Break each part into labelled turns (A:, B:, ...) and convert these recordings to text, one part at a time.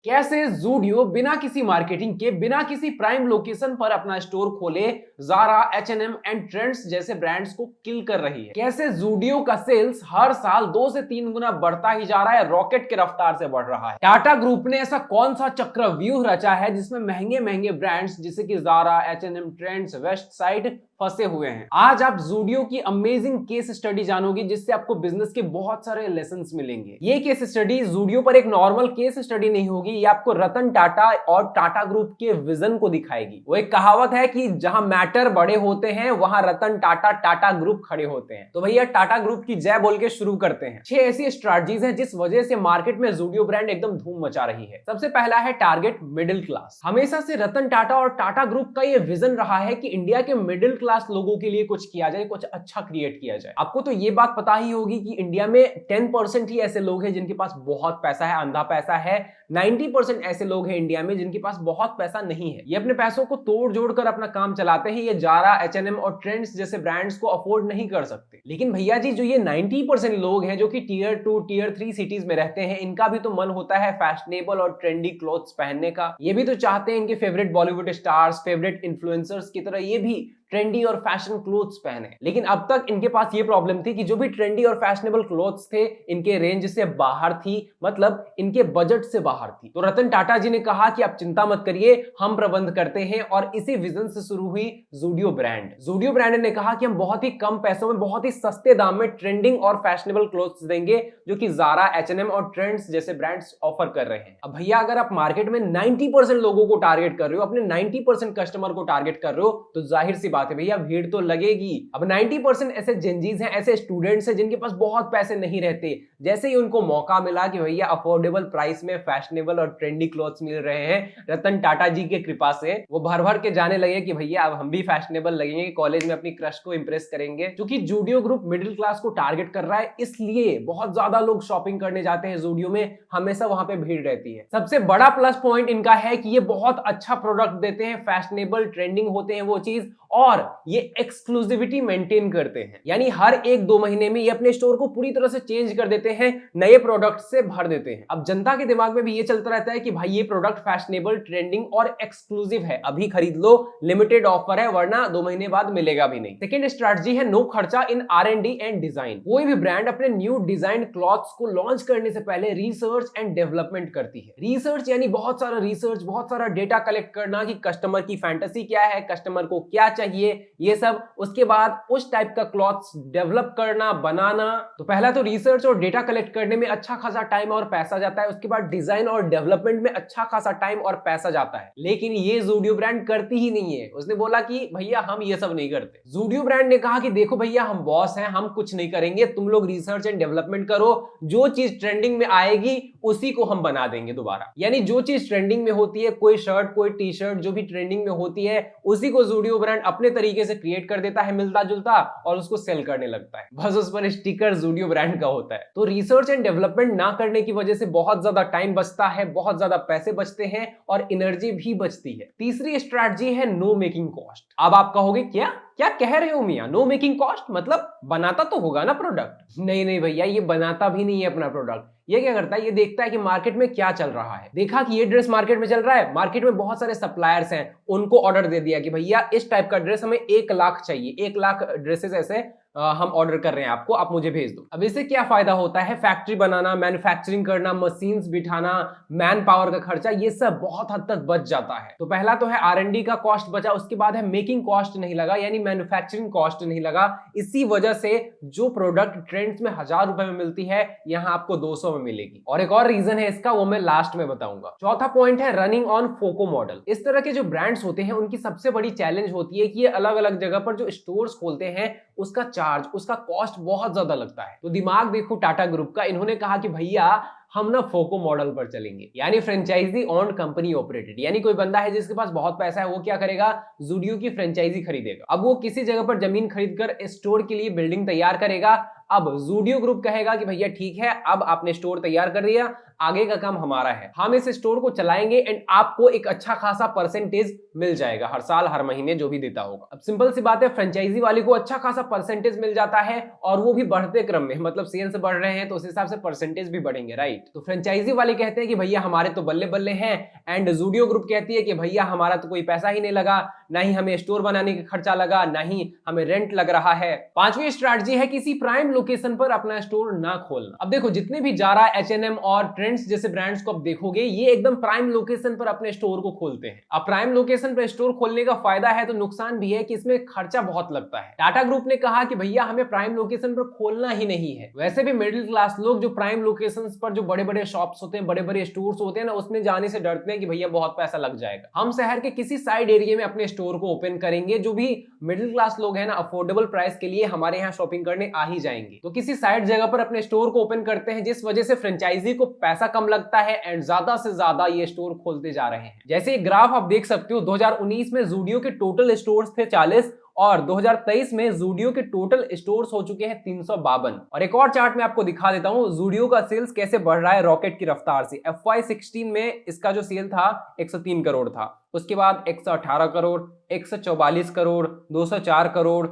A: कैसे ज़ूडियो बिना किसी मार्केटिंग के, बिना किसी प्राइम लोकेशन पर अपना स्टोर खोले ज़ारा, H&M एंड ट्रेंड्स जैसे ब्रांड्स को किल कर रही है। कैसे ज़ूडियो का सेल्स हर साल 2 से 3 गुना बढ़ता ही जा रहा है, रॉकेट के रफ्तार से बढ़ रहा है। टाटा ग्रुप ने ऐसा कौन सा चक्रव्यूह रचा है जिसमें महंगे महंगे ब्रांड्स जैसे कि Zaara, H&M, trends, west side फंसे हुए हैं। आज आप ज़ूडियो की अमेजिंग केस स्टडी जानोगे जिससे आपको बिजनेस के बहुत सारे लेसन्स मिलेंगे। ये केस स्टडी ज़ूडियो पर एक नॉर्मल केस स्टडी नहीं होगी, ये आपको रतन टाटा और टाटा ग्रुप के विजन को दिखाएगी। वो एक कहावत है कि जहां मैटर बड़े होते हैं वहां रतन टाटा, टाटा ग्रुप खड़े होते हैं। तो भैया टाटा ग्रुप की जय बोल के शुरू करते हैं। 6 ऐसी स्ट्रैटेजीज हैं जिस वजह से मार्केट में ज़ूडियो ब्रांड एकदम धूम मचा रही है। सबसे पहला है टारगेट मिडिल क्लास। हमेशा से रतन टाटा और टाटा ग्रुप का ये विजन रहा है कि इंडिया के मिडिल क्लास लोगों के लिए कुछ किया जाए, कुछ अच्छा क्रिएट किया जाए। आपको तो ये बात पता ही होगी कि इंडिया में 10% ही ऐसे लोग हैं जिनके पास बहुत पैसा है, अंधा पैसा है। 90% ऐसे लोग हैं इंडिया में जिनके पास बहुत पैसा नहीं है। ये अपने पैसों को तोड़ जोड़ कर अपना काम चलाते हैं। ये जारा, H&M और ट्रेंड्स जैसे ब्रांड्स को अफोर्ड नहीं कर सकते। लेकिन भैया जी जो ये 90% लोग हैं जो कि टियर 2, टियर 3 सिटीज में रहते हैं, इनका भी तो मन होता है फैशनेबल और ट्रेंडी क्लोथ्स पहनने का। ये भी तो चाहते हैं इनके favourite Bollywood stars, favourite influencers की तरह ये भी ट्रेंडी और फैशन क्लोथ्स पहने। लेकिन अब तक इनके पास ये प्रॉब्लम थी कि जो भी ट्रेंडी और फैशनेबल क्लोथ्स थे इनके रेंज से बाहर थी, मतलब इनके बजट से बाहर थी। तो रतन टाटा जी ने कहा कि आप चिंता मत करिए, हम प्रबंध करते हैं। और इसी विजन से शुरू हुई ज़ूडियो ब्रांड। ज़ूडियो ब्रांड ने कहा कि हम बहुत ही कम पैसों में, बहुत ही सस्ते दाम में ट्रेंडिंग और फैशनेबल क्लोथ्स देंगे जो कि ज़ारा, H&M और ट्रेंड्स जैसे ब्रांड्स ऑफर कर रहे हैं। अब भैया अगर आप मार्केट में 90% लोगों को टारगेट कर रहे हो, अपने 90% कस्टमर को टारगेट कर रहे हो, तो जाहिर सी बात है भैया भीड़ तो लगेगी। अब 90% ऐसे जेनजीज हैं, ऐसे स्टूडेंट्स हैं जिनके पास बहुत पैसे नहीं रहते। जैसे ही उनको मौका मिला कि भैया अफोर्डेबल प्राइस में फैशनेबल और ट्रेंडी क्लोथ्स मिल रहे हैं रतन टाटा जी के कृपा से, वो भर भर के जाने लगे कि भैया अब हम भी फैशनेबल लगेंगे, कॉलेज में अपनी क्रश को इंप्रेस करेंगे। क्योंकि ज़ूडियो ग्रुप मिडिल क्लास को टारगेट कर रहा है, इसलिए बहुत ज्यादा लोग शॉपिंग करने जाते हैं ज़ूडियो में, हमेशा वहां पे भीड़ रहती है। सबसे बड़ा प्लस पॉइंट इनका है कि ये बहुत अच्छा प्रोडक्ट देते हैं, फैशनेबल ट्रेंडिंग होते हैं वो चीज, और ये एक्सक्लूसिविटी मेंटेन करते हैं। यानी हर 1-2 महीने में ये अपने स्टोर को पूरी तरह से चेंज कर देते हैं, नए प्रोडक्ट से भर देते हैं। अब जनता के दिमाग में भी ये चलता रहता है कि भाई ये प्रोडक्ट फैशनेबल, ट्रेंडिंग और एक्सक्लूसिव है, अभी खरीद लो, लिमिटेड ऑफर है, वरना 2 महीने बाद मिलेगा भी नहीं। सेकेंड स्ट्रैटेजी है नो खर्चा इन R&D एंड डिजाइन। कोई भी ब्रांड अपने न्यू डिजाइन क्लॉथ्स को लॉन्च करने से पहले रिसर्च एंड डेवलपमेंट करती है। रिसर्च यानी बहुत सारा रिसर्च, बहुत सारा डेटा कलेक्ट करना कि कस्टमर की फैंटेसी क्या है, कस्टमर को क्या चाहिए, ये सब। उसके बाद उस टाइप का क्लॉथ्स डेवलप करना, बनाना। तो पहला तो रिसर्च और डेटा कलेक्ट करने में अच्छा खासा टाइम और पैसा जाता है, उसके बाद डिजाइन और डेवलपमेंट में अच्छा खासा टाइम और पैसा जाता है। लेकिन ये ज़ूडियो ब्रांड करती ही नहीं है। उसने बोला कि भैया हम ये सब नहीं करते। ज़ूडियो ब्रांड ने कहा कि देखो भैया हम बॉस हैं, हम कुछ नहीं करेंगे, तुम लोग रिसर्च एंड डेवलपमेंट करो, जो चीज ट्रेंडिंग में आएगी उसी को हम बना देंगे दोबारा। यानी जो चीज ट्रेंडिंग में होती है, कोई शर्ट, कोई टी शर्ट जो भी ट्रेंडिंग में होती है, उसी को ज़ूडियो ब्रांड अपने तरीके से क्रिएट कर देता है मिलता जुलता, और उसको सेल करने लगता है। बस उस पर स्टिकर ज़ूडियो ब्रांड का होता है। तो रिसर्च एंड डेवलपमेंट ना करने की वजह से बहुत ज्यादा टाइम बचता है, बहुत ज्यादा पैसे बचते हैं और एनर्जी भी बचती है। तीसरी स्ट्रैटेजी है नो मेकिंग कॉस्ट। अब आप कहोगे क्या क्या कह रहे हो मियां, नो मेकिंग कॉस्ट मतलब बनाता तो होगा ना प्रोडक्ट? नहीं नहीं भैया, ये बनाता भी नहीं है अपना प्रोडक्ट। ये क्या करता है, ये देखता है कि मार्केट में क्या चल रहा है। देखा कि ये ड्रेस मार्केट में चल रहा है, मार्केट में बहुत सारे सप्लायर्स हैं, उनको ऑर्डर दे दिया कि भैया इस टाइप का ड्रेस हमें 1 लाख चाहिए, 1 लाख ड्रेसेस ऐसे हम ऑर्डर कर रहे हैं आपको, आप मुझे भेज दो। अब इससे क्या फायदा होता है, फैक्ट्री बनाना, मैन्युफैक्चरिंग करना, मशीन्स बिठाना, मैन पावर का खर्चा, ये सब बहुत हद तक बच जाता है। तो पहला तो है R&D का कॉस्ट बचा, उसके बाद है मेकिंग कॉस्ट नहीं लगा, यानी मैन्युफैक्चरिंग कॉस्ट नहीं लगा। इसी वजह से जो प्रोडक्ट ट्रेंड्स में 1000 रुपए में मिलती है, यहां आपको 200 में मिलेगी। और एक और रीजन है इसका, वो मैं लास्ट में बताऊंगा। चौथा पॉइंट है रनिंग ऑन फोको मॉडल। इस तरह के जो ब्रांड्स होते हैं उनकी सबसे बड़ी चैलेंज होती है कि ये अलग अलग जगह पर जो स्टोर्स खोलते हैं उसका चार्ज, उसका कॉस्ट बहुत ज्यादा लगता है। तो दिमाग देखो टाटा ग्रुप का, इन्होंने कहा कि भैया हम ना फोको मॉडल पर चलेंगे, यानी फ्रेंचाइजी ऑन कंपनी ऑपरेटेड। यानी कोई बंदा है जिसके पास बहुत पैसा है, वो क्या करेगा, ज़ूडियो की फ्रेंचाइजी खरीदेगा। अब वो किसी जगह पर जमीन खरीदकर स्टोर के लिए बिल्डिंग तैयार करेगा। अब ज़ूडियो ग्रुप कहेगा कि भैया ठीक है, अब आपने स्टोर तैयार कर दिया, आगे का काम हमारा है। हम इस स्टोर को चलाएंगे एंड आपको एक अच्छा खासा परसेंटेज मिल जाएगा हर साल हर महीने जो भी देता होगा। अब सिंपल सी बात है, फ्रेंचाइजी वाले को अच्छा खासा परसेंटेज मिल जाता है और वो भी बढ़ते क्रम में, मतलब सेल्स बढ़ रहे हैं तो उस हिसाब से परसेंटेज भी बढ़ेंगे, राइट। तो फ्रेंचाइजी वाले कहते हैं कि भैया हमारे तो बल्ले बल्ले हैं, एंड जूडियो ग्रुप कहती है कि भैया हमारा तो कोई पैसा ही नहीं लगा, ना ही हमें स्टोर बनाने का खर्चा लगा, ना ही हमें रेंट लग रहा है। पांचवी स्ट्रैटेजी है किसी प्राइम लोकेशन पर अपना स्टोर ना खोलना। अब देखो, जितने भी जारा, H&M और ट्रेंड्स जैसे ब्रांड्स को आप देखोगे, ये एकदम प्राइम लोकेशन पर अपने स्टोर को खोलते हैं। अब प्राइम लोकेशन पर स्टोर खोलने का फायदा है तो नुकसान भी है कि इसमें खर्चा बहुत लगता है। टाटा ग्रुप ने कहा कि भैया हमें प्राइम लोकेशन पर खोलना ही नहीं है। वैसे भी मिडिल क्लास लोग जो प्राइम लोकेशन पर जो बड़े बड़े शॉप्स होते हैं, बड़े बड़े स्टोर्स होते हैं ना, उसमें जाने से डरते हैं कि भैया बहुत पैसा लग जाएगा। हम शहर के किसी साइड एरिया में अपने स्टोर को ओपन करेंगे। जो भी मिडिल क्लास लोग हैं ना, अफोर्डेबल प्राइस के लिए हमारे यहाँ शॉपिंग करने आ ही जाएंगे। तो किसी साइड जगह पर अपने स्टोर को ओपन करते हैं, जिस वजह से फ्रेंचाइजी को पैसा कम लगता है एंड ज्यादा से ज्यादा ये स्टोर खोलते जा रहे हैं। जैसे एक ग्राफ आप देख सकते हो, 2019 में जूडियो के टोटल स्टोर्स थे 40 और 2023 में जूडियो के टोटल स्टोर्स हो चुके हैं 352। और एक और चार्ट में आपको दिखा देता हूं जूडियो का सेल्स कैसे बढ़ रहा है रॉकेट की रफ्तार से। FY16 में इसका जो सेल था 103 करोड़ था, उसके बाद 118 करोड़, 144 करोड़, 204 करोड़,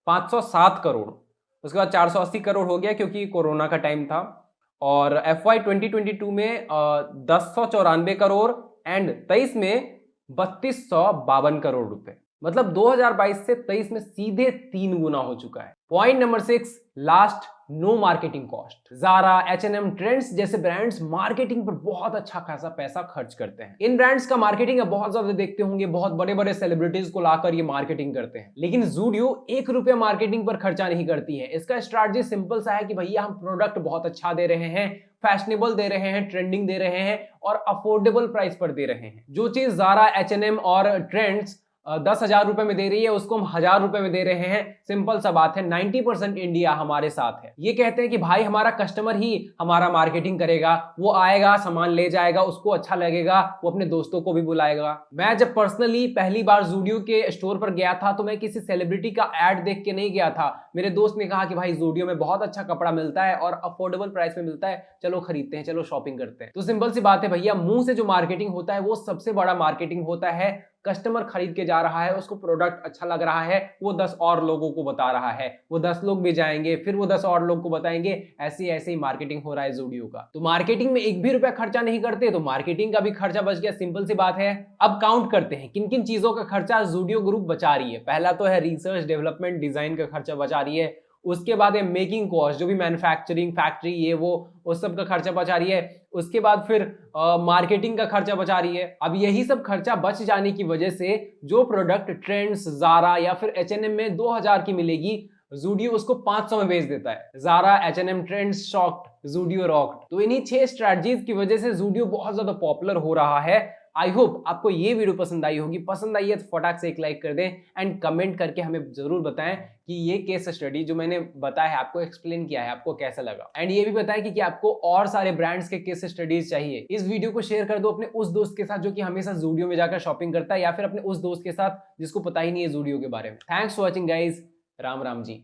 A: 507 करोड़, उसके बाद 480 करोड़ हो गया क्योंकि कोरोना का टाइम था। और FY 2022 में 1094 करोड़ एंड 23 में 3252 करोड़ रुपए। मतलब 2022 से 23 में सीधे 3 गुना हो चुका है। Point number 6, last, no marketing cost. Zara, H&M, Trends जैसे ब्रांड्स मार्केटिंग पर बहुत अच्छा खासा पैसा खर्च करते हैं। इन ब्रांड्स का मार्केटिंग आप बहुत ज्यादा देखते होंगे, बहुत बड़े बड़े सेलिब्रिटीज को लाकर ये मार्केटिंग करते हैं। लेकिन जूडियो 1 रुपया मार्केटिंग पर खर्चा नहीं करती है। इसका स्ट्रैटेजी सिंपल सा है कि भैया हम प्रोडक्ट बहुत अच्छा दे रहे हैं, फैशनेबल दे रहे हैं, ट्रेंडिंग दे रहे हैं और अफोर्डेबल प्राइस पर दे रहे हैं। जो चीज जारा, H&M और ट्रेंड्स 10,000 रुपए में दे रही है, उसको हम 1,000 रुपए में दे रहे हैं। सिंपल सा बात है, 90% इंडिया हमारे साथ है। ये कहते हैं कि भाई हमारा कस्टमर ही हमारा मार्केटिंग करेगा, वो आएगा, सामान ले जाएगा, उसको अच्छा लगेगा, वो अपने दोस्तों को भी बुलाएगा। मैं जब पर्सनली पहली बार जूडियो के स्टोर पर गया था तो मैं किसी सेलिब्रिटी का एड देख के नहीं गया था। मेरे दोस्त ने कहा कि भाई जूडियो में बहुत अच्छा कपड़ा मिलता है और अफोर्डेबल प्राइस में मिलता है, चलो खरीदते हैं, चलो शॉपिंग करते हैं। तो सिंपल सी बात है भैया, मुंह से जो मार्केटिंग होता है वो सबसे बड़ा मार्केटिंग होता है। कस्टमर खरीद के जा रहा है, उसको प्रोडक्ट अच्छा लग रहा है, वो 10 और लोगों को बता रहा है, वो 10 लोग भी जाएंगे, फिर वो 10 और लोग को बताएंगे। ऐसे ऐसे ही मार्केटिंग हो रहा है जूडियो का। तो मार्केटिंग में 1 भी रुपया खर्चा नहीं करते तो मार्केटिंग का भी खर्चा बच गया। सिंपल सी बात है। अब काउंट करते हैं किन किन चीजों का खर्चा जूडियो ग्रुप बचा रही है। पहला तो है रिसर्च, डेवलपमेंट, डिजाइन का खर्चा बचा रही है। उसके बाद है मेकिंग कॉस्ट, जो भी मैन्युफैक्चरिंग, फैक्ट्री, ये वो उस सब का खर्चा बचा रही है। उसके बाद फिर मार्केटिंग का खर्चा बचा रही है। अब यही सब खर्चा बच जाने की वजह से जो प्रोडक्ट ट्रेंड्स, जारा या फिर H&M में 2000 की मिलेगी, जूडियो उसको 500 में बेच देता है। Zara, H&M, Trends shocked, Zudio rocked. तो इन्हीं 6 स्ट्रैटेजीज की वजह से जूडियो बहुत ज्यादा पॉपुलर हो रहा है। आई होप आपको ये वीडियो पसंद आई होगी। पसंद आई है तो फटाक से एक लाइक कर दें एंड कमेंट करके हमें जरूर बताएं कि ये केस स्टडी जो मैंने बताया है, आपको एक्सप्लेन किया है, आपको कैसा लगा। एंड ये भी बताएं कि आपको और सारे ब्रांड्स के केस स्टडीज चाहिए। इस वीडियो को शेयर कर दो अपने उस दोस्त के साथ जो कि हमेशा जूडियो में जाकर शॉपिंग करता है, या फिर अपने उस दोस्त के साथ जिसको पता ही नहीं है जूडियो के बारे में। Thanks for watching guys. Ram Ram ji.